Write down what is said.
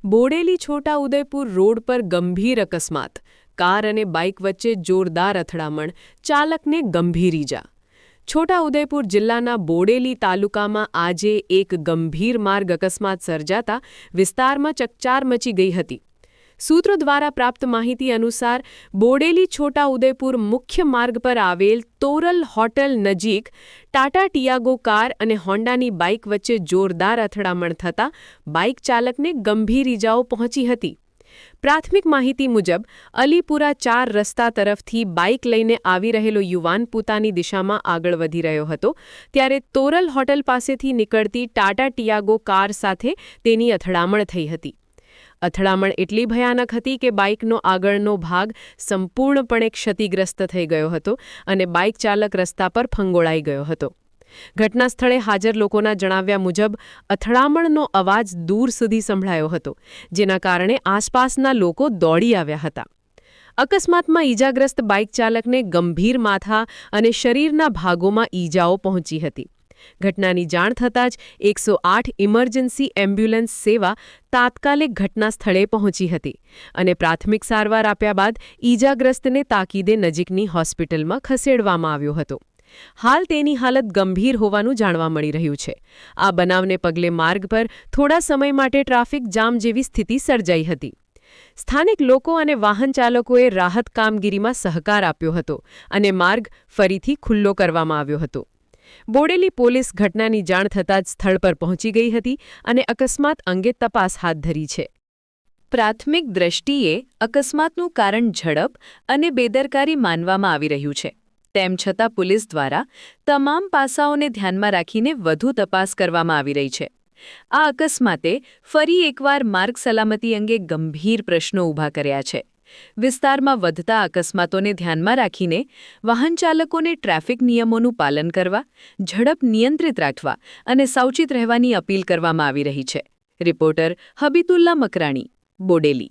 Bodeli Chhota Udepur road પર ગંભીર અકસ્માત, કાર અને બાઇક વચ્ચે જોરદાર અથડામણ, ચાલકને ગંભીર ઈજા. છોટા ઉદેપુર જિલ્લાના બોડેલી તાલુકામાં આજે એક ગંભીર માર્ગ અકસ્માત સર્જાતા વિસ્તારમાં ચકચાર મચી ગઈ હતી. સૂત્રો દ્વારા પ્રાપ્ત માહિતી અનુસાર બોડેલી છોટા ઉદેપુર મુખ્ય માર્ગ પર આવેલ તોરલ હોટલ નજીક ટાટા ટિયાગો કાર અને હોન્ડાની બાઇક વચ્ચે જોરદાર અથડામણ થતાં બાઇક ચાલકને ગંભીર ઈજાઓ પહોંચી હતી. પ્રાથમિક માહિતી મુજબ અલીપુરા 4 રસ્તા તરફથી બાઇક લઈને આવી રહેલો યુવાન પોતાની દિશામાં આગળ વધી રહ્યો હતો ત્યારે તોરલ હોટલ પાસેથી નીકળતી ટાટા ટિયાગો કાર સાથે તેની અથડામણ થઈ હતી. અથડામણ એટલી ભયાનક હતી કે બાઇકનો આગળનો ભાગ સંપૂર્ણપણે ક્ષતિગ્રસ્ત થઈ ગયો હતો અને બાઇક ચાલક રસ્તા પર ફંગોળાઈ ગયો હતો. ઘટના સ્થળે હાજર લોકોના જણાવ્યા મુજબ અથડામણનો અવાજ દૂર સુધી સંભળાયો હતો, જેના કારણે આસપાસના લોકો દોડી આવ્યા હતા. અકસ્માતમાં ઈજાગ્રસ્ત બાઇક ચાલકને ગંભીર માથા અને શરીરના ભાગોમાં ઈજાઓ પહોંચી હતી. ઘટનાની જાણ થતાં જ 108 ઇમરજન્સી એમ્બ્યુલન્સ સેવા તાત્કાલિક ઘટના સ્થળે પહોંચી હતી અને પ્રાથમિક સારવાર આપ્યા બાદ ઈજાગ્રસ્તને તાકીદે નજીકની હોસ્પિટલમાં ખસેડવામાં આવ્યો હતો. હાલ તેની હાલત ગંભીર હોવાનું જાણવા મળી રહ્યું છે. આ બનાવને પગલે માર્ગ પર થોડા સમય માટે ટ્રાફિક જામ જેવી સ્થિતિ સર્જાઈ હતી. સ્થાનિક લોકો અને વાહન ચાલકોએ રાહત કામગીરીમાં સહકાર આપ્યો હતો અને માર્ગ ફરીથી ખુલ્લો કરવામાં આવ્યો હતો. બોડેલી પોલીસ ઘટનાની જાણ થતાં જ સ્થળ પર પહોંચી ગઈ હતી અને અકસ્માત અંગે તપાસ હાથ ધરી છે. પ્રાથમિક દ્રષ્ટિએ અકસ્માતનું કારણ ઝડપ અને બેદરકારી માનવામાં આવી રહ્યું છે. તેમ છતાં પોલીસ દ્વારા તમામ પાસાઓને ધ્યાનમાં રાખીને વધુ તપાસ કરવામાં આવી રહી છે. આ અકસ્માતે ફરી એકવાર માર્ગ સલામતી અંગે ગંભીર પ્રશ્નો ઊભા કર્યા છે. વિસ્તારમાં વધતા અકસ્માતોને ધ્યાનમાં રાખીને વાહન ચાલકોને ટ્રાફિક નિયમોનું પાલન કરવા, ઝડપ નિયંત્રિત રાખવા અને સાવચેત રહેવાની અપીલ કરવામાં આવી રહી છે. રિપોર્ટર હબીતુલ્લા મકરાણી, બોડેલી.